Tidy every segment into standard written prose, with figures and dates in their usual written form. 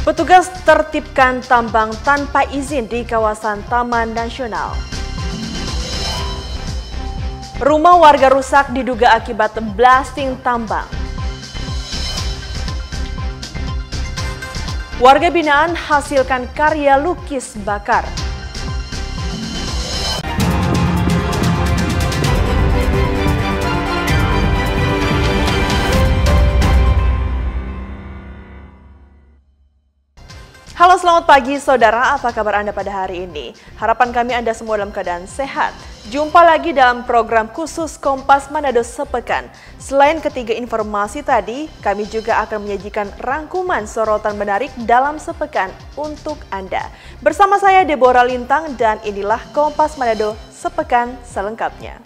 Petugas tertibkan tambang tanpa izin di kawasan Taman Nasional. Rumah warga rusak diduga akibat blasting tambang. Warga binaan hasilkan karya lukis bakar. Halo, selamat pagi saudara, apa kabar Anda pada hari ini? Harapan kami Anda semua dalam keadaan sehat. Jumpa lagi dalam program khusus Kompas Manado Sepekan. Selain ketiga informasi tadi, kami juga akan menyajikan rangkuman sorotan menarik dalam sepekan untuk Anda. Bersama saya Deborah Lintang dan inilah Kompas Manado Sepekan selengkapnya.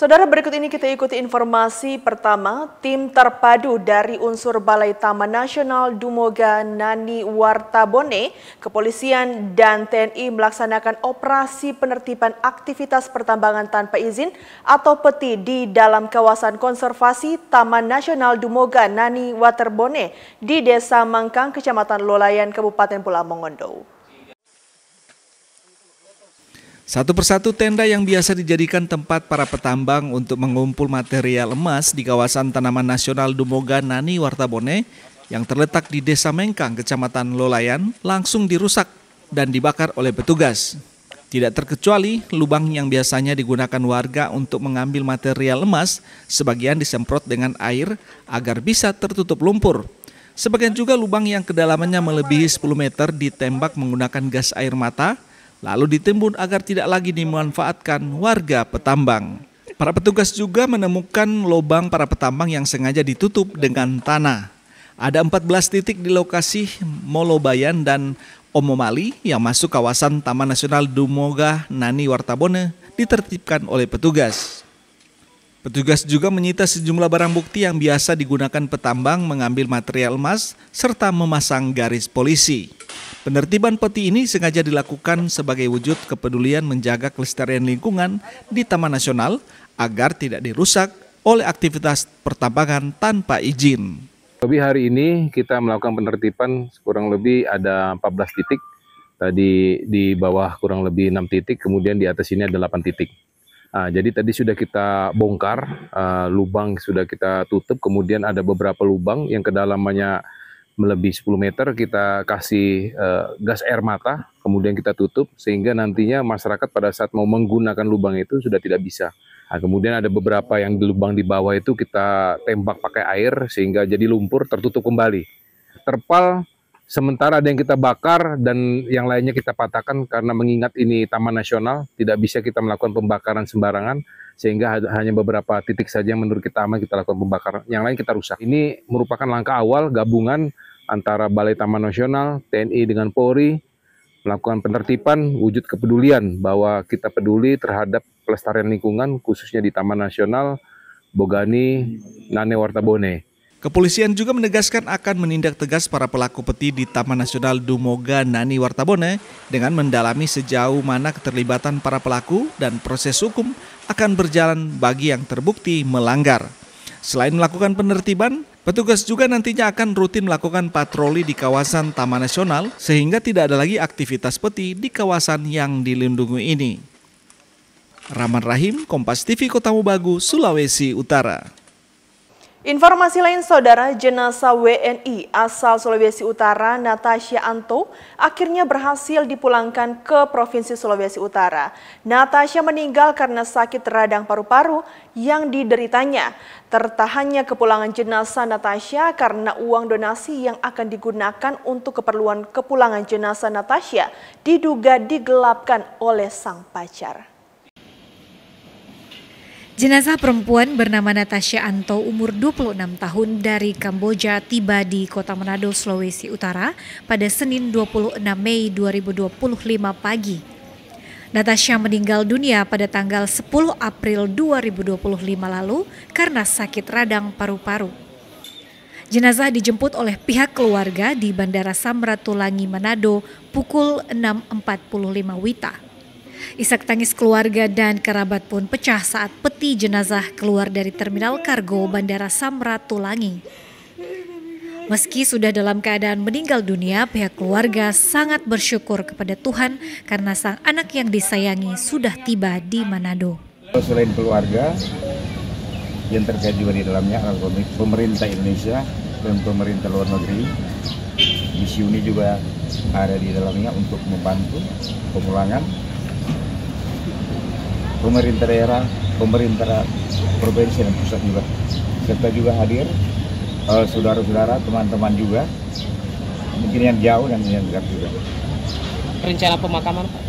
Saudara, berikut ini kita ikuti informasi pertama. Tim terpadu dari unsur Balai Taman Nasional Dumoga Nani Wartabone, Kepolisian dan TNI melaksanakan operasi penertiban aktivitas pertambangan tanpa izin atau PETI di dalam kawasan konservasi Taman Nasional Dumoga Nani Wartabone di Desa Mangkang, Kecamatan Lolayan, Kabupaten Pulau Mongondo. Satu persatu tenda yang biasa dijadikan tempat para petambang untuk mengumpul material emas di kawasan Tanaman Nasional Dumoga Nani Wartabone yang terletak di Desa Mengkang, Kecamatan Lolayan, langsung dirusak dan dibakar oleh petugas. Tidak terkecuali lubang yang biasanya digunakan warga untuk mengambil material emas, sebagian disemprot dengan air agar bisa tertutup lumpur. Sebagian juga lubang yang kedalamannya melebihi 10 meter ditembak menggunakan gas air mata, lalu ditimbun agar tidak lagi dimanfaatkan warga petambang. Para petugas juga menemukan lubang para petambang yang sengaja ditutup dengan tanah. Ada 14 titik di lokasi Molobayan dan Omomali yang masuk kawasan Taman Nasional Dumoga Nani Wartabone ditertibkan oleh petugas. Petugas juga menyita sejumlah barang bukti yang biasa digunakan petambang mengambil material emas serta memasang garis polisi. Penertiban peti ini sengaja dilakukan sebagai wujud kepedulian menjaga kelestarian lingkungan di Taman Nasional agar tidak dirusak oleh aktivitas pertambangan tanpa izin. Lebih hari ini kita melakukan penertiban kurang lebih ada 14 titik. Tadi di bawah kurang lebih 6 titik, kemudian di atas ini ada 8 titik. Jadi tadi sudah kita bongkar, lubang sudah kita tutup, kemudian ada beberapa lubang yang kedalamannya melebihi 10 meter kita kasih gas air mata, kemudian kita tutup sehingga nantinya masyarakat pada saat mau menggunakan lubang itu sudah tidak bisa. Kemudian ada beberapa yang di lubang di bawah itu kita tembak pakai air sehingga jadi lumpur tertutup kembali. Terpal sementara ada yang kita bakar dan yang lainnya kita patahkan karena mengingat ini Taman Nasional tidak bisa kita melakukan pembakaran sembarangan sehingga hanya beberapa titik saja yang menurut kita aman kita lakukan pembakaran, yang lain kita rusak. Ini merupakan langkah awal gabungan antara Balai Taman Nasional, TNI dengan Polri melakukan penertiban wujud kepedulian bahwa kita peduli terhadap pelestarian lingkungan khususnya di Taman Nasional Bogani Nani Wartabone. Kepolisian juga menegaskan akan menindak tegas para pelaku peti di Taman Nasional Dumoga Nani Wartabone dengan mendalami sejauh mana keterlibatan para pelaku dan proses hukum akan berjalan bagi yang terbukti melanggar. Selain melakukan penertiban, petugas juga nantinya akan rutin melakukan patroli di kawasan Taman Nasional sehingga tidak ada lagi aktivitas peti di kawasan yang dilindungi ini. Rahman Rahim, Kompas TV Kota Mobagu, Sulawesi Utara. Informasi lain saudara, jenazah WNI asal Sulawesi Utara Natasha Anto akhirnya berhasil dipulangkan ke Provinsi Sulawesi Utara. Natasha meninggal karena sakit radang paru-paru yang dideritanya. Tertahannya kepulangan jenazah Natasha karena uang donasi yang akan digunakan untuk keperluan kepulangan jenazah Natasha diduga digelapkan oleh sang pacar. Jenazah perempuan bernama Natasha Anto umur 26 tahun dari Kamboja tiba di Kota Manado, Sulawesi Utara pada Senin 26 Mei 2025 pagi. Natasha meninggal dunia pada tanggal 10 April 2025 lalu karena sakit radang paru-paru. Jenazah dijemput oleh pihak keluarga di Bandara Samratulangi Manado pukul 6.45 WITA. Isak tangis keluarga dan kerabat pun pecah saat peti jenazah keluar dari Terminal Kargo Bandara Samratulangi. Meski sudah dalam keadaan meninggal dunia, pihak keluarga sangat bersyukur kepada Tuhan karena sang anak yang disayangi sudah tiba di Manado. Selain keluarga, yang terkait juga di dalamnya adalah pemerintah Indonesia dan pemerintah luar negeri. Misi ini juga ada di dalamnya untuk membantu pemulangan. Pemerintah daerah, pemerintah provinsi dan pusat juga. Serta juga hadir saudara-saudara, teman-teman juga, mungkin yang jauh dan yang dekat juga. Rencana pemakaman, Pak?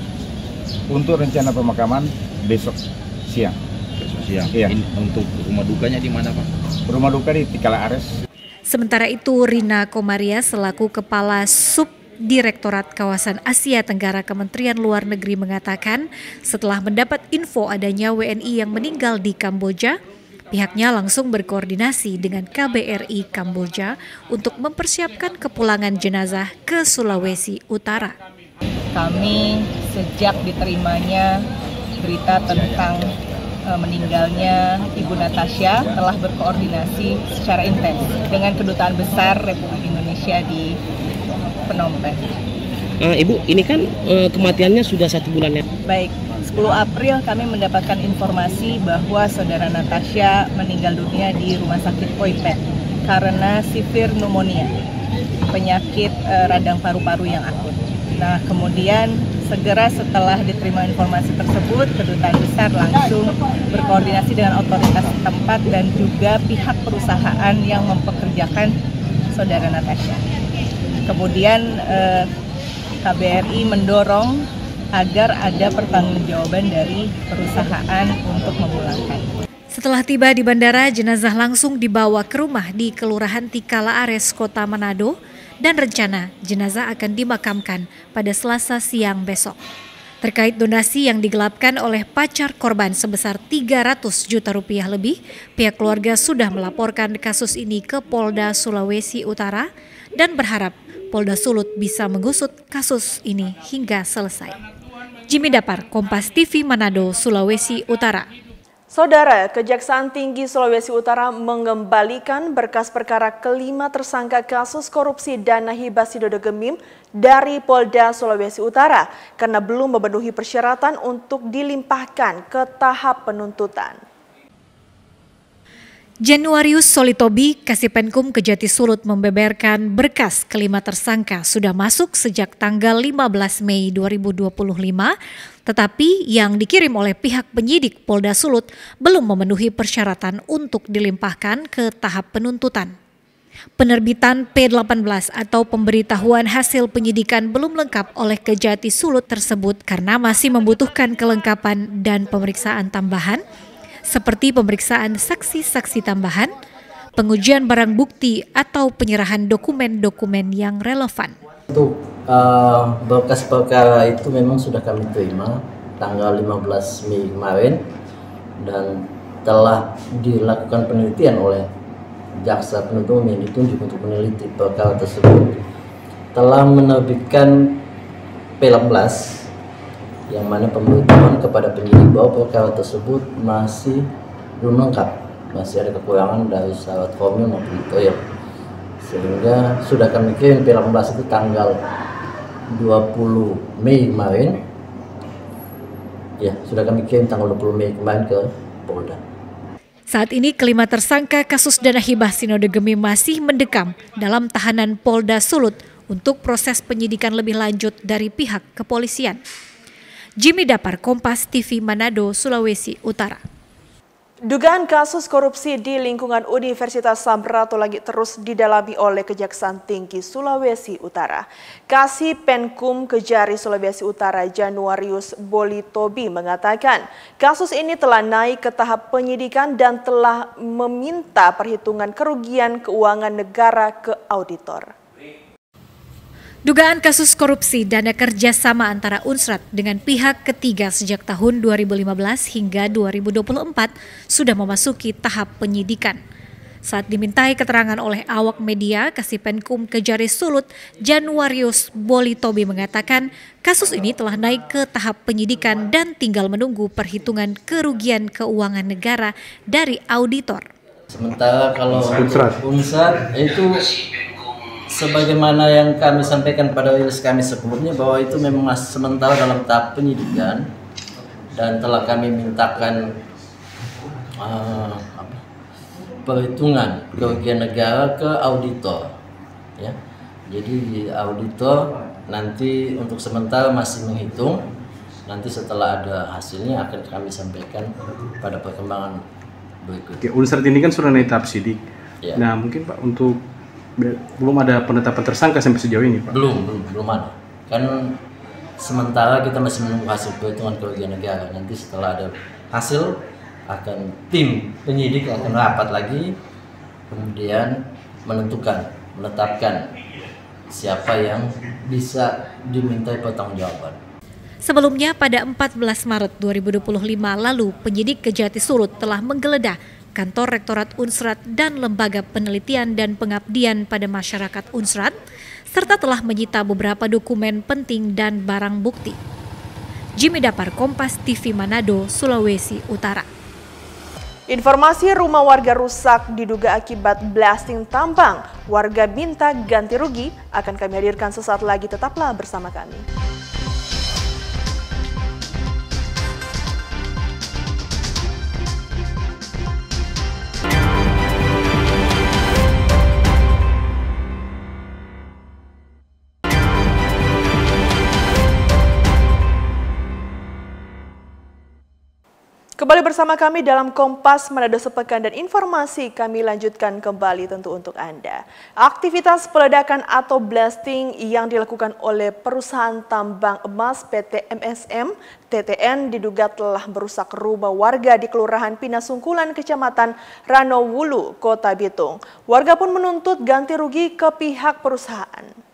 Untuk rencana pemakaman besok siang. Besok siang. Iya. Untuk rumah dukanya di mana, Pak? Rumah duka di Tikala Ares. Sementara itu, Rina Komaria selaku Kepala Subdirektorat Kawasan Asia Tenggara Kementerian Luar Negeri mengatakan setelah mendapat info adanya WNI yang meninggal di Kamboja, pihaknya langsung berkoordinasi dengan KBRI Kamboja untuk mempersiapkan kepulangan jenazah ke Sulawesi Utara. Kami sejak diterimanya berita tentang meninggalnya Ibu Natasha telah berkoordinasi secara intens dengan Kedutaan Besar Republik Indonesia di Phnom Penh. Ibu, ini kan kematiannya sudah 1 bulan ya? Baik, 10 April kami mendapatkan informasi bahwa saudara Natasha meninggal dunia di Rumah Sakit Poipet karena severe pneumonia, penyakit radang paru-paru yang akut. Nah, kemudian segera setelah diterima informasi tersebut, Kedutaan Besar langsung berkoordinasi dengan otoritas setempat dan juga pihak perusahaan yang mempekerjakan saudara Natasha. Kemudian KBRI mendorong agar ada pertanggungjawaban dari perusahaan untuk memulangkan. Setelah tiba di bandara, jenazah langsung dibawa ke rumah di Kelurahan Tikala Ares, Kota Manado, dan rencana jenazah akan dimakamkan pada Selasa siang besok. Terkait donasi yang digelapkan oleh pacar korban sebesar 300 juta rupiah lebih, pihak keluarga sudah melaporkan kasus ini ke Polda Sulawesi Utara dan berharap Polda Sulut bisa mengusut kasus ini hingga selesai. Jimmy Dapar, Kompas TV Manado, Sulawesi Utara. Saudara, Kejaksaan Tinggi Sulawesi Utara mengembalikan berkas perkara kelima tersangka kasus korupsi dana hibah Sidodo Gemim dari Polda Sulawesi Utara karena belum memenuhi persyaratan untuk dilimpahkan ke tahap penuntutan. Januarius Solitobi, Kasipenkum Kejati Sulut membeberkan berkas kelima tersangka sudah masuk sejak tanggal 15 Mei 2025, tetapi yang dikirim oleh pihak penyidik Polda Sulut belum memenuhi persyaratan untuk dilimpahkan ke tahap penuntutan. Penerbitan P18 atau pemberitahuan hasil penyidikan belum lengkap oleh Kejati Sulut tersebut karena masih membutuhkan kelengkapan dan pemeriksaan tambahan, seperti pemeriksaan saksi-saksi tambahan, pengujian barang bukti, atau penyerahan dokumen-dokumen yang relevan. Untuk berkas perkara itu memang sudah kami terima tanggal 15 Mei kemarin dan telah dilakukan penelitian oleh jaksa penuntut umum yang ditunjuk untuk meneliti perkara tersebut, telah menerbitkan P18 yang mana pemberitahuan kepada penyidik bahwa perkara tersebut masih belum lengkap, masih ada kekurangan dari syarat formil maupun material, sehingga sudah kami kirim P18 itu tanggal 20 Mei kemarin, ya sudah kami kirim tanggal 20 Mei kemarin ke Polda. Saat ini kelima tersangka kasus dana hibah Sidodo Gemim masih mendekam dalam tahanan Polda Sulut untuk proses penyidikan lebih lanjut dari pihak kepolisian. Jimmy Dapar, Kompas TV Manado, Sulawesi Utara. Dugaan kasus korupsi di lingkungan Universitas Samratulangi terus didalami oleh Kejaksaan Tinggi Sulawesi Utara. Kasipenkum Kejari Sulawesi Utara Januarius Solitobi mengatakan kasus ini telah naik ke tahap penyidikan dan telah meminta perhitungan kerugian keuangan negara ke auditor. Dugaan kasus korupsi dana kerjasama antara Unsrat dengan pihak ketiga sejak tahun 2015 hingga 2024 sudah memasuki tahap penyidikan. Saat dimintai keterangan oleh awak media, Kasipenkum Kejari Sulut Januarius Bolitobi mengatakan kasus ini telah naik ke tahap penyidikan dan tinggal menunggu perhitungan kerugian keuangan negara dari auditor. Sementara kalau Unsrat itu sebagaimana yang kami sampaikan pada rilis kami sebelumnya bahwa itu memang sementara dalam tahap penyidikan dan telah kami mintakan perhitungan kerugian negara ke auditor, ya. Jadi di auditor nanti untuk sementara masih menghitung, nanti setelah ada hasilnya akan kami sampaikan pada perkembangan berikutnya. Unsrat ini kan sudah naik tahap sidik. Ya. Nah mungkin Pak untuk belum ada penetapan tersangka sampai sejauh ini Pak? Belum ada. Kan sementara kita masih menunggu hasil perhitungan kerugian negara. Nanti setelah ada hasil akan tim penyidik akan rapat lagi, kemudian menetapkan siapa yang bisa dimintai pertanggungjawaban. Sebelumnya pada 14 Maret 2025 lalu, penyidik Kejati Sulut telah menggeledah kantor Rektorat Unsrat dan Lembaga Penelitian dan Pengabdian pada Masyarakat Unsrat, serta telah menyita beberapa dokumen penting dan barang bukti. Jimmy Dapar, Kompas TV Manado, Sulawesi Utara. Informasi rumah warga rusak diduga akibat blasting tambang. Warga minta ganti rugi, akan kami hadirkan sesaat lagi, tetaplah bersama kami. Kembali bersama kami dalam Kompas Manado Sepekan dan informasi kami lanjutkan kembali tentu untuk Anda. Aktivitas peledakan atau blasting yang dilakukan oleh perusahaan tambang emas PT MSM TTN diduga telah merusak rumah warga di Kelurahan Pinasungkulan, Kecamatan Ranowulu, Kota Bitung. Warga pun menuntut ganti rugi ke pihak perusahaan.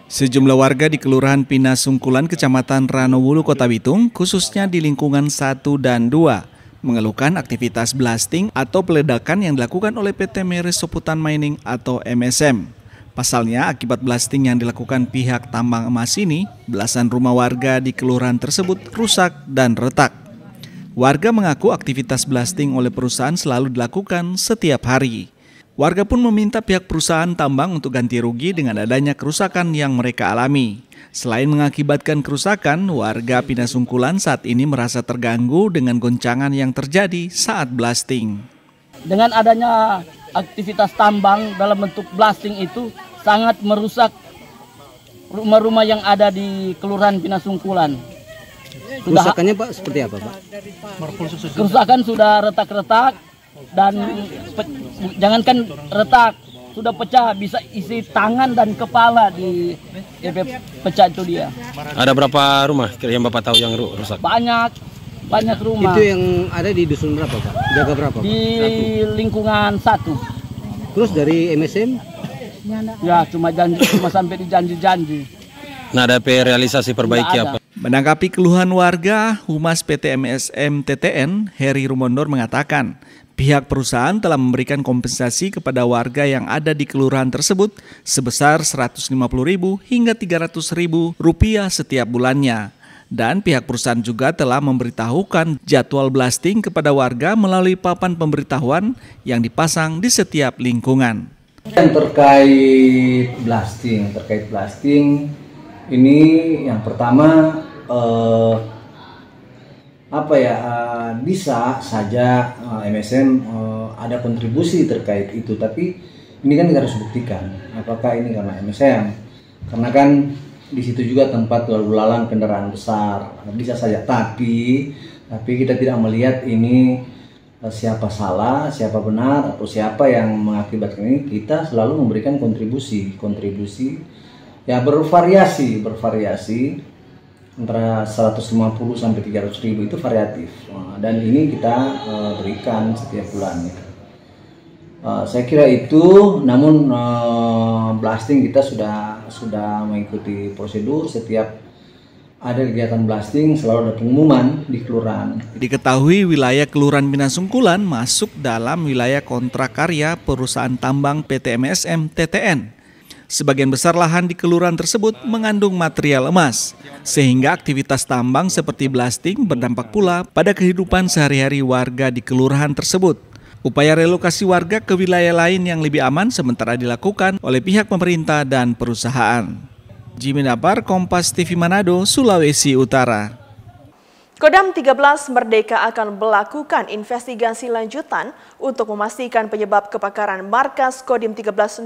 Sejumlah warga di Kelurahan Pinasungkulan, Kecamatan Ranowulu, Kota Bitung, khususnya di lingkungan 1 dan 2, mengeluhkan aktivitas blasting atau peledakan yang dilakukan oleh PT Meres Soputan Mining atau MSM. Pasalnya, akibat blasting yang dilakukan pihak tambang emas ini, belasan rumah warga di kelurahan tersebut rusak dan retak. Warga mengaku aktivitas blasting oleh perusahaan selalu dilakukan setiap hari. Warga pun meminta pihak perusahaan tambang untuk ganti rugi dengan adanya kerusakan yang mereka alami. Selain mengakibatkan kerusakan, warga Pinasungkulan saat ini merasa terganggu dengan goncangan yang terjadi saat blasting. Dengan adanya aktivitas tambang dalam bentuk blasting itu sangat merusak rumah-rumah yang ada di Kelurahan Pinasungkulan. Kerusakannya Pak seperti apa Pak? Kerusakan sudah retak-retak. Dan jangankan retak, sudah pecah, bisa isi tangan dan kepala di pecah itu dia. Ada berapa rumah yang Bapak tahu yang rusak? Banyak rumah. Itu yang ada di dusun berapa Pak? Jaga berapa Pak? Di lingkungan 1. Terus dari MSM? Ya cuma sampai di janji-janji. Nah ada realisasi perbaiki apa? Menanggapi keluhan warga, Humas PT MSM TTN, Heri Rumondor mengatakan, pihak perusahaan telah memberikan kompensasi kepada warga yang ada di kelurahan tersebut sebesar Rp150.000 hingga Rp300.000 setiap bulannya. Dan pihak perusahaan juga telah memberitahukan jadwal blasting kepada warga melalui papan pemberitahuan yang dipasang di setiap lingkungan. Yang terkait blasting ini yang pertama bisa saja MSM ada kontribusi terkait itu, tapi ini kan kita harus buktikan apakah ini karena MSM, karena kan di situ juga tempat lalu lalang kendaraan besar, bisa saja, tapi kita tidak melihat ini siapa salah, siapa benar, atau siapa yang mengakibatkan ini. Kita selalu memberikan kontribusi ya bervariasi antara 150 sampai 300.000 itu variatif, dan ini kita berikan setiap bulannya. Saya kira itu, namun blasting kita sudah mengikuti prosedur. Setiap ada kegiatan blasting selalu ada pengumuman di kelurahan. Diketahui wilayah Kelurahan Minasungkulan masuk dalam wilayah kontrak karya perusahaan tambang PT MSM TTN. Sebagian besar lahan di kelurahan tersebut mengandung material emas, sehingga aktivitas tambang seperti blasting berdampak pula pada kehidupan sehari-hari warga di kelurahan tersebut. Upaya relokasi warga ke wilayah lain yang lebih aman sementara dilakukan oleh pihak pemerintah dan perusahaan. Jimmy Napar, Kompas TV Manado, Sulawesi Utara. Kodam 13 Merdeka akan melakukan investigasi lanjutan untuk memastikan penyebab kebakaran markas Kodim 1307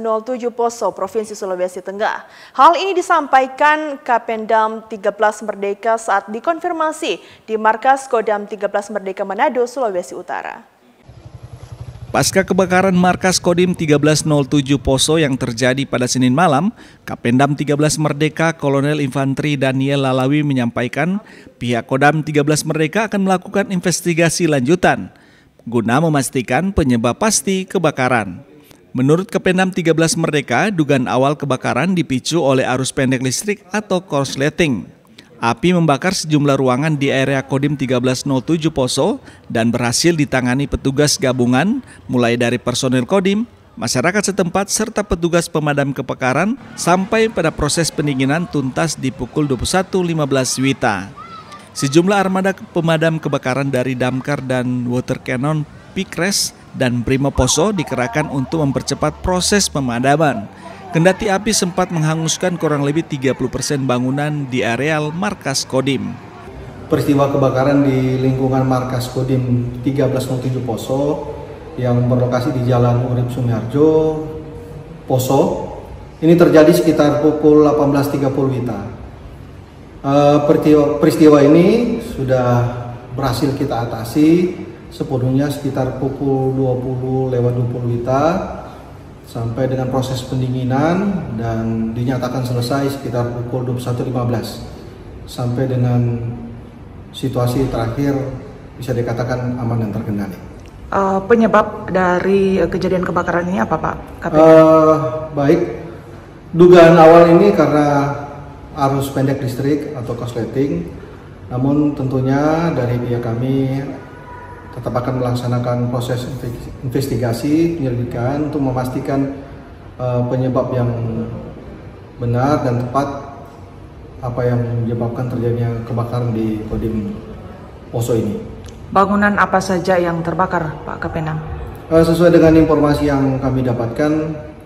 Poso, Provinsi Sulawesi Tengah. Hal ini disampaikan Kapendam 13 Merdeka saat dikonfirmasi di markas Kodam 13 Merdeka Manado, Sulawesi Utara. Pasca kebakaran markas Kodim 1307 Poso yang terjadi pada Senin malam, Kapendam 13 Merdeka Kolonel Infanteri Daniel Lalawi menyampaikan pihak Kodam 13 Merdeka akan melakukan investigasi lanjutan guna memastikan penyebab pasti kebakaran. Menurut Kapendam 13 Merdeka, dugaan awal kebakaran dipicu oleh arus pendek listrik atau korsleting. Api membakar sejumlah ruangan di area Kodim 1307 Poso dan berhasil ditangani petugas gabungan mulai dari personel Kodim, masyarakat setempat serta petugas pemadam kebakaran sampai pada proses pendinginan tuntas di pukul 21.15 WITA. Sejumlah armada pemadam kebakaran dari Damkar dan Water Cannon, Pikres dan Brimo Poso dikerahkan untuk mempercepat proses pemadaman. Kendati api sempat menghanguskan kurang lebih 30% bangunan di areal markas Kodim. Peristiwa kebakaran di lingkungan markas Kodim 1307 Poso yang berlokasi di Jalan Urip Sumiharjo, Poso, ini terjadi sekitar pukul 18.30 WITA. Peristiwa ini sudah berhasil kita atasi sepenuhnya sekitar pukul 20.20 WITA. Sampai dengan proses pendinginan dan dinyatakan selesai sekitar pukul 21.15 sampai dengan situasi terakhir bisa dikatakan aman dan terkendali. Penyebab dari kejadian kebakaran ini apa Pak? Baik, dugaan awal ini karena arus pendek listrik atau korsleting, namun tentunya dari pihak kami tetap akan melaksanakan proses investigasi penyelidikan untuk memastikan penyebab yang benar dan tepat apa yang menyebabkan terjadinya kebakaran di Kodim Poso ini. Bangunan apa saja yang terbakar Pak Kapendam? Sesuai dengan informasi yang kami dapatkan,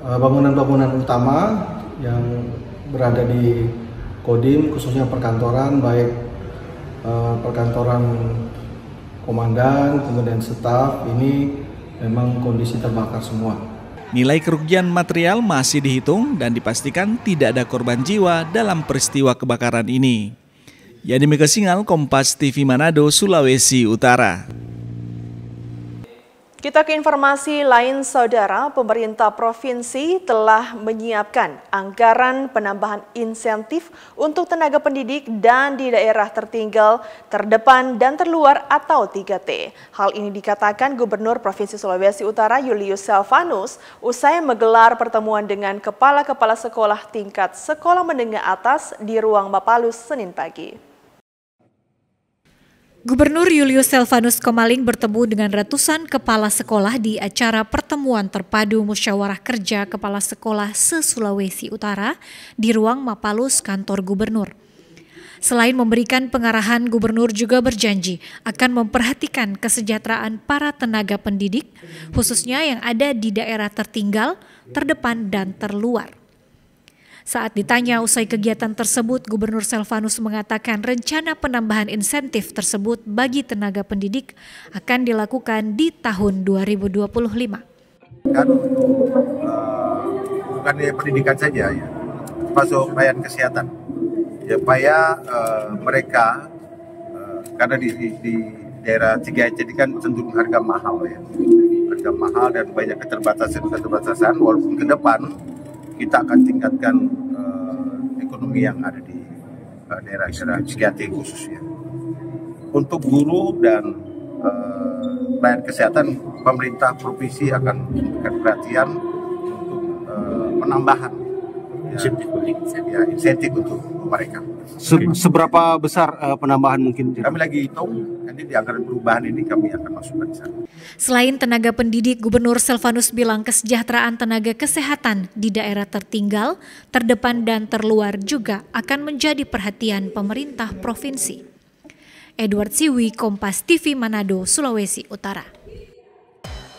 bangunan-bangunan utama yang berada di Kodim khususnya perkantoran, baik perkantoran komandan, kemudian staf, ini memang kondisi terbakar semua. Nilai kerugian material masih dihitung dan dipastikan tidak ada korban jiwa dalam peristiwa kebakaran ini. Yani Megasingal, Kompas TV Manado, Sulawesi Utara. Kita ke informasi lain, Saudara. Pemerintah provinsi telah menyiapkan anggaran penambahan insentif untuk tenaga pendidik dan di daerah tertinggal, terdepan, dan terluar atau 3T. Hal ini dikatakan Gubernur Provinsi Sulawesi Utara Julius Selvanus usai menggelar pertemuan dengan kepala-kepala sekolah tingkat sekolah menengah atas di Ruang Mapalus Senin pagi. Gubernur Julius Selvanus Komaling bertemu dengan ratusan kepala sekolah di acara pertemuan terpadu musyawarah kerja kepala sekolah se-Sulawesi Utara di Ruang Mapalus kantor gubernur. Selain memberikan pengarahan, gubernur juga berjanji akan memperhatikan kesejahteraan para tenaga pendidik, khususnya yang ada di daerah tertinggal, terdepan, dan terluar. Saat ditanya usai kegiatan tersebut, Gubernur Selvanus mengatakan rencana penambahan insentif tersebut bagi tenaga pendidik akan dilakukan di tahun 2025. Kan bukan pendidikan saja ya, masuk layanan kesehatan. Ya, supaya mereka karena di daerah Cigaet jadi kan cenderung harga mahal ya, harga mahal dan banyak keterbatasan. Walaupun ke depan kita akan tingkatkan ekonomi yang ada di daerah Cigaet khususnya. Untuk guru dan layanan kesehatan, pemerintah provinsi akan memberikan perhatian untuk penambahan insentif untuk mereka. Seberapa besar penambahan mungkin? Kami lagi hitung, nanti di anggaran perubahan ini kami akan masukkan di sana. Selain tenaga pendidik, Gubernur Selvanus bilang kesejahteraan tenaga kesehatan di daerah tertinggal, terdepan dan terluar juga akan menjadi perhatian pemerintah provinsi. Edward Siwi, Kompas TV Manado, Sulawesi Utara.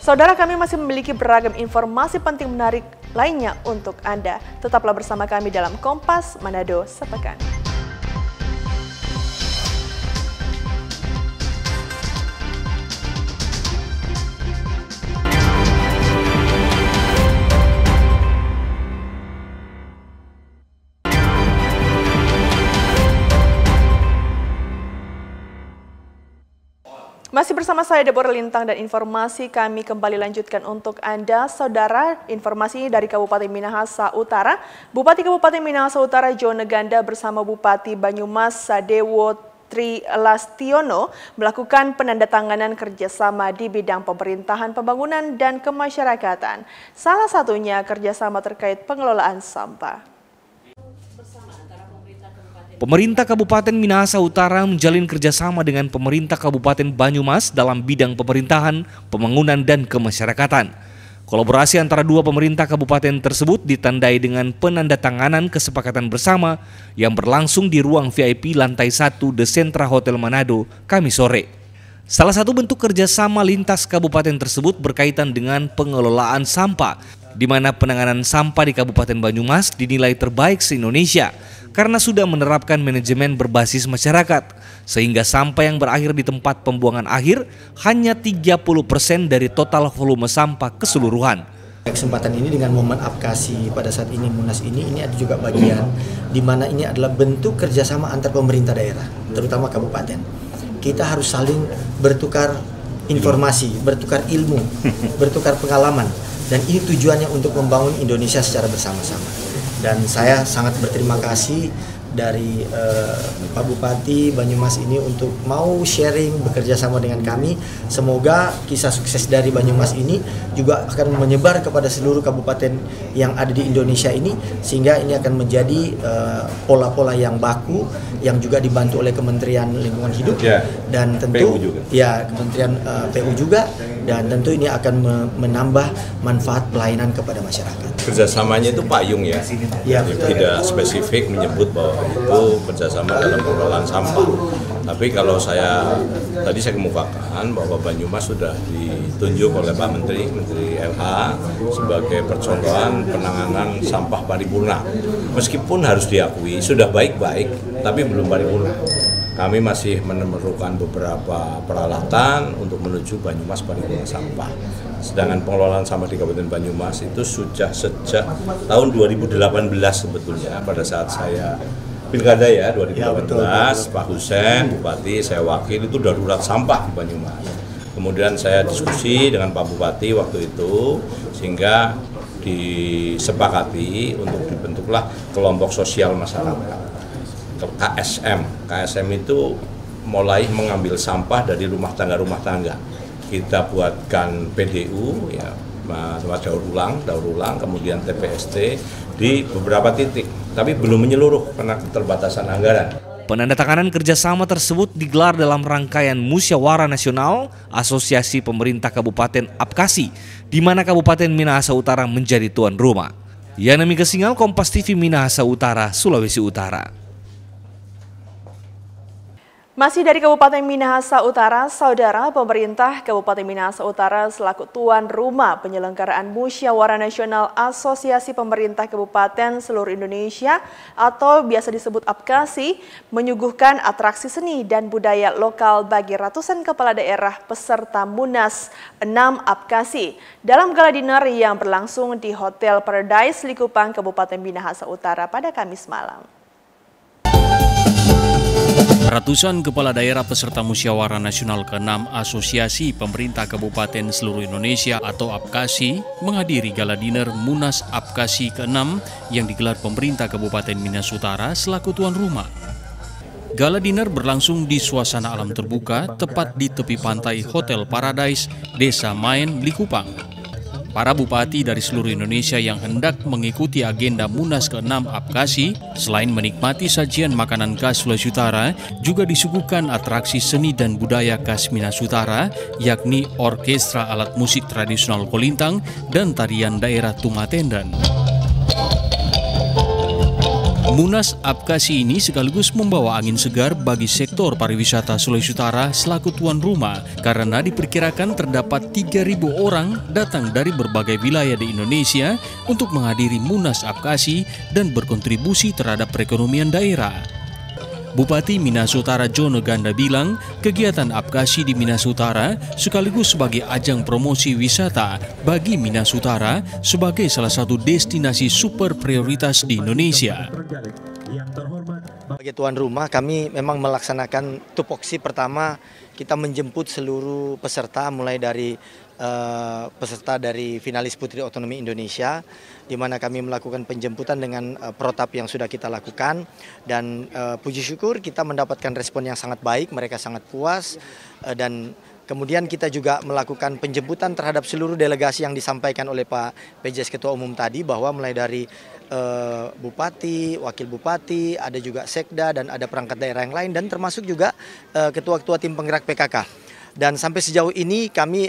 Saudara, kami masih memiliki beragam informasi penting menarik lainnya untuk Anda. Tetaplah bersama kami dalam Kompas Manado Sepekan. Masih bersama saya Deborah Lintang dan informasi kami kembali lanjutkan untuk Anda, Saudara. Informasi dari Kabupaten Minahasa Utara. Bupati Kabupaten Minahasa Utara Jone Ganda bersama Bupati Banyumas Sadewo Tri Lastiono melakukan penandatanganan kerjasama di bidang pemerintahan, pembangunan, dan kemasyarakatan. Salah satunya kerjasama terkait pengelolaan sampah. Pemerintah Kabupaten Minahasa Utara menjalin kerjasama dengan pemerintah Kabupaten Banyumas dalam bidang pemerintahan, pembangunan, dan kemasyarakatan. Kolaborasi antara dua pemerintah kabupaten tersebut ditandai dengan penandatanganan kesepakatan bersama yang berlangsung di ruang VIP lantai 1 The Centra Hotel Manado, Kamis sore. Salah satu bentuk kerjasama lintas kabupaten tersebut berkaitan dengan pengelolaan sampah, di mana penanganan sampah di Kabupaten Banyumas dinilai terbaik se-Indonesia karena sudah menerapkan manajemen berbasis masyarakat, sehingga sampah yang berakhir di tempat pembuangan akhir hanya 30% dari total volume sampah keseluruhan. Kesempatan ini dengan momen Apkasi pada saat ini, Munas ini ada juga bagian di mana ini adalah bentuk kerjasama antar pemerintah daerah, terutama kabupaten. Kita harus saling bertukar informasi, bertukar ilmu, bertukar pengalaman, dan ini tujuannya untuk membangun Indonesia secara bersama-sama. Dan saya sangat berterima kasih dari Pak Bupati Banyumas ini untuk mau sharing, bekerja sama dengan kami. Semoga kisah sukses dari Banyumas ini juga akan menyebar kepada seluruh kabupaten yang ada di Indonesia ini, sehingga ini akan menjadi pola-pola yang baku, yang juga dibantu oleh Kementerian Lingkungan Hidup dan tentu Kementerian PU juga, dan tentu ini akan menambah manfaat pelayanan kepada masyarakat. Kerjasamanya itu payung ya, tidak spesifik menyebut bahwa itu kerjasama dalam pengelolaan sampah. Tapi kalau tadi saya kemukakan bahwa Banyumas sudah ditunjuk oleh Pak Menteri LH sebagai percontohan penanganan sampah paripurna. Meskipun harus diakui sudah baik-baik, tapi belum paripurna. Kami masih memerlukan beberapa peralatan untuk menuju Banyumas paripurna sampah. Sedangkan pengelolaan sampah di Kabupaten Banyumas itu sudah sejak tahun 2018 sebetulnya, pada saat saya Pilkada ya 2018, Pak Husen, Bupati, saya wakil, itu darurat sampah di Banyumas. Kemudian saya diskusi dengan Pak Bupati waktu itu, sehingga disepakati untuk dibentuklah kelompok sosial masyarakat, KSM. KSM itu mulai mengambil sampah dari rumah tangga. Kita buatkan PDU, ya, daur ulang, kemudian TPST di beberapa titik, tapi belum menyeluruh karena keterbatasan anggaran. Penandatanganan kerjasama tersebut digelar dalam rangkaian Musyawarah Nasional Asosiasi Pemerintah Kabupaten Apkasi, di mana Kabupaten Minahasa Utara menjadi tuan rumah. Yana Mika Singal, Kompas TV Minahasa Utara, Sulawesi Utara. Masih dari Kabupaten Minahasa Utara, Saudara, pemerintah Kabupaten Minahasa Utara selaku tuan rumah penyelenggaraan Musyawarah Nasional Asosiasi Pemerintah Kabupaten Seluruh Indonesia atau biasa disebut Apkasi, menyuguhkan atraksi seni dan budaya lokal bagi ratusan kepala daerah peserta Munas 6 Apkasi dalam gala dinner yang berlangsung di Hotel Paradise Likupang, Kabupaten Minahasa Utara pada Kamis malam. Ratusan kepala daerah peserta Musyawarah Nasional ke-6 Asosiasi Pemerintah Kabupaten Seluruh Indonesia atau Apkasi menghadiri gala dinner Munas Apkasi ke-6 yang digelar pemerintah Kabupaten Minahasa Utara selaku tuan rumah. Gala dinner berlangsung di suasana alam terbuka tepat di tepi pantai Hotel Paradise, Desa Maen, Likupang. Para bupati dari seluruh Indonesia yang hendak mengikuti agenda Munas ke-6 Apkasi, selain menikmati sajian makanan khas Sulawesi Utara, juga disuguhkan atraksi seni dan budaya khas Minas Utara, yakni orkestra alat musik tradisional Kolintang dan tarian daerah Tumatenden. Munas Apkasi ini sekaligus membawa angin segar bagi sektor pariwisata Sulawesi Utara selaku tuan rumah karena diperkirakan terdapat 3.000 orang datang dari berbagai wilayah di Indonesia untuk menghadiri Munas Apkasi dan berkontribusi terhadap perekonomian daerah. Bupati Minas Utara Jono Ganda bilang, kegiatan Apkasi di Minas Utara sekaligus sebagai ajang promosi wisata bagi Minas Utara sebagai salah satu destinasi super prioritas di Indonesia. Sebagai tuan rumah, kami memang melaksanakan tupoksi pertama, kita menjemput seluruh peserta mulai dari peserta dari finalis Putri Otonomi Indonesia, di mana kami melakukan penjemputan dengan protap yang sudah kita lakukan, dan puji syukur kita mendapatkan respon yang sangat baik, mereka sangat puas, dan kemudian kita juga melakukan penjemputan terhadap seluruh delegasi yang disampaikan oleh Pak PJS Ketua Umum tadi, bahwa mulai dari bupati, wakil bupati, ada juga sekda dan ada perangkat daerah yang lain, dan termasuk juga ketua-ketua tim penggerak PKK. Dan sampai sejauh ini kami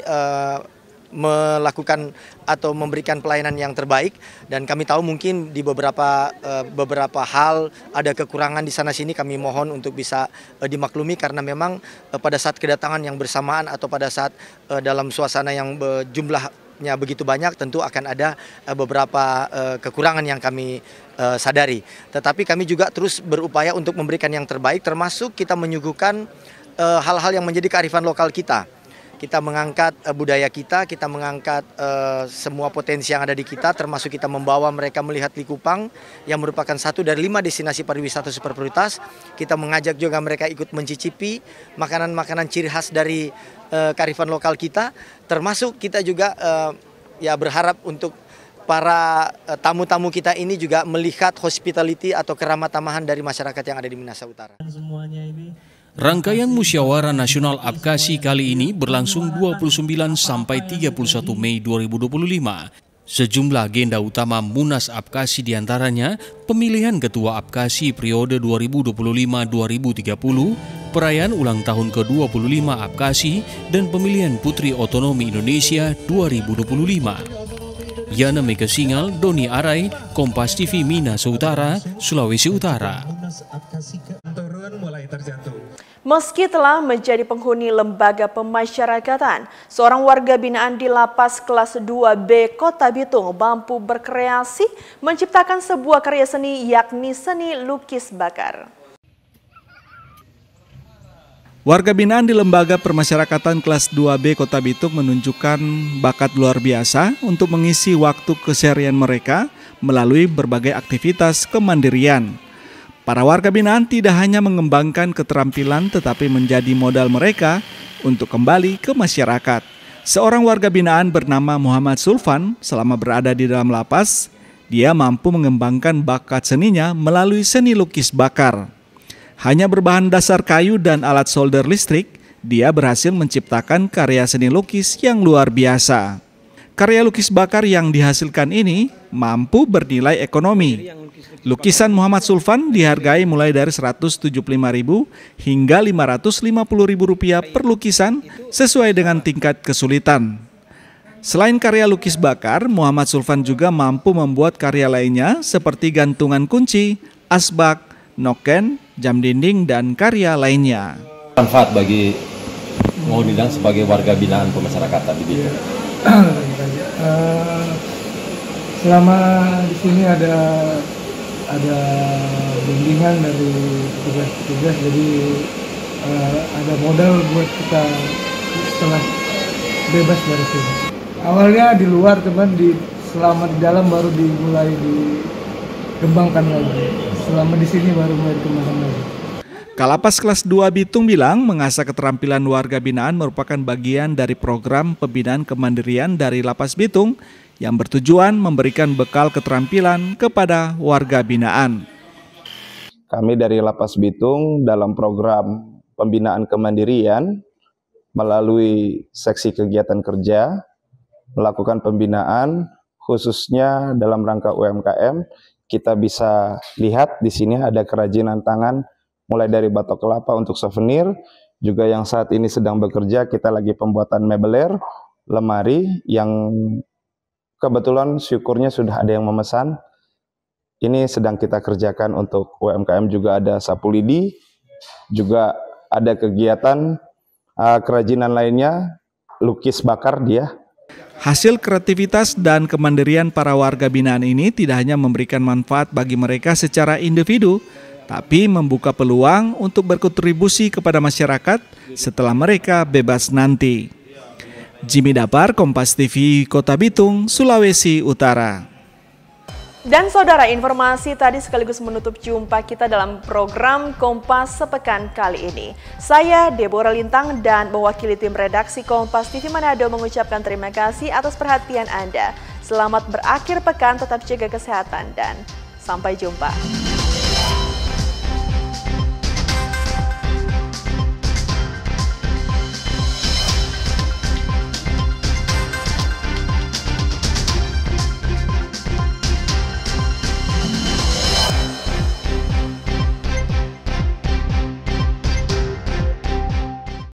melakukan atau memberikan pelayanan yang terbaik, dan kami tahu mungkin di beberapa hal ada kekurangan di sana sini, kami mohon untuk bisa dimaklumi karena memang pada saat kedatangan yang bersamaan atau pada saat dalam suasana yang jumlahnya begitu banyak, tentu akan ada beberapa kekurangan yang kami sadari. Tetapi kami juga terus berupaya untuk memberikan yang terbaik, termasuk kita menyuguhkan hal-hal yang menjadi kearifan lokal kita. Kita mengangkat budaya kita mengangkat semua potensi yang ada di kita, termasuk kita membawa mereka melihat Likupang yang merupakan satu dari 5 destinasi pariwisata super prioritas. Kita mengajak juga mereka ikut mencicipi makanan-makanan ciri khas dari kearifan lokal kita, termasuk kita juga berharap untuk para tamu-tamu kita ini juga melihat hospitality atau keramah tamahan dari masyarakat yang ada di Minas Utara. Rangkaian Musyawarah Nasional Apkasi kali ini berlangsung 29 sampai 31 Mei 2025. Sejumlah agenda utama Munas Apkasi diantaranya pemilihan Ketua Apkasi periode 2025-2030, perayaan ulang tahun ke-25 Apkasi, dan pemilihan Putri Otonomi Indonesia 2025. Yana Mega Singal, Doni Arai, Kompas TV Minas Utara, Sulawesi Utara. Meski telah menjadi penghuni lembaga pemasyarakatan, seorang warga binaan di Lapas Kelas 2B Kota Bitung mampu berkreasi menciptakan sebuah karya seni, yakni seni lukis bakar. Warga binaan di Lembaga Permasyarakatan Kelas 2B Kota Bitung menunjukkan bakat luar biasa untuk mengisi waktu keseharian mereka melalui berbagai aktivitas kemandirian. Para warga binaan tidak hanya mengembangkan keterampilan tetapi menjadi modal mereka untuk kembali ke masyarakat. Seorang warga binaan bernama Muhammad Sulfan selama berada di dalam lapas, dia mampu mengembangkan bakat seninya melalui seni lukis bakar. Hanya berbahan dasar kayu dan alat solder listrik, dia berhasil menciptakan karya seni lukis yang luar biasa. Karya lukis bakar yang dihasilkan ini mampu bernilai ekonomi. Lukisan Muhammad Sulfan dihargai mulai dari Rp175.000 hingga Rp550.000 per lukisan sesuai dengan tingkat kesulitan. Selain karya lukis bakar, Muhammad Sulfan juga mampu membuat karya lainnya seperti gantungan kunci, asbak, noken, jam dinding, dan karya lainnya. Manfaat bagi penghuni dan sebagai warga binaan pemasyarakatan di Bitung. Selama di sini ada bimbingan dari petugas, jadi ada modal buat kita setelah bebas dari sini. Awalnya di luar, teman, selama di dalam baru dimulai dikembangkan lagi. Selama di sini baru mulai dikembangkan lagi. Kalapas Kelas 2 Bitung bilang mengasah keterampilan warga binaan merupakan bagian dari program pembinaan kemandirian dari Lapas Bitung yang bertujuan memberikan bekal keterampilan kepada warga binaan. Kami dari Lapas Bitung dalam program pembinaan kemandirian melalui seksi kegiatan kerja melakukan pembinaan khususnya dalam rangka UMKM. Kita bisa lihat di sini ada kerajinan tangan mulai dari batok kelapa untuk souvenir, juga yang saat ini sedang bekerja kita lagi pembuatan meubilir, lemari yang kebetulan syukurnya sudah ada yang memesan. Ini sedang kita kerjakan untuk UMKM, juga ada sapu lidi, juga ada kegiatan kerajinan lainnya, lukis bakar dia. Hasil kreativitas dan kemandirian para warga binaan ini tidak hanya memberikan manfaat bagi mereka secara individu, tapi membuka peluang untuk berkontribusi kepada masyarakat setelah mereka bebas nanti. Jimmy Dapar, Kompas TV, Kota Bitung, Sulawesi Utara. Dan saudara, informasi tadi sekaligus menutup jumpa kita dalam program Kompas Sepekan kali ini. Saya Deborah Lintang dan mewakili tim redaksi Kompas TV Manado mengucapkan terima kasih atas perhatian Anda. Selamat berakhir pekan, tetap jaga kesehatan dan sampai jumpa.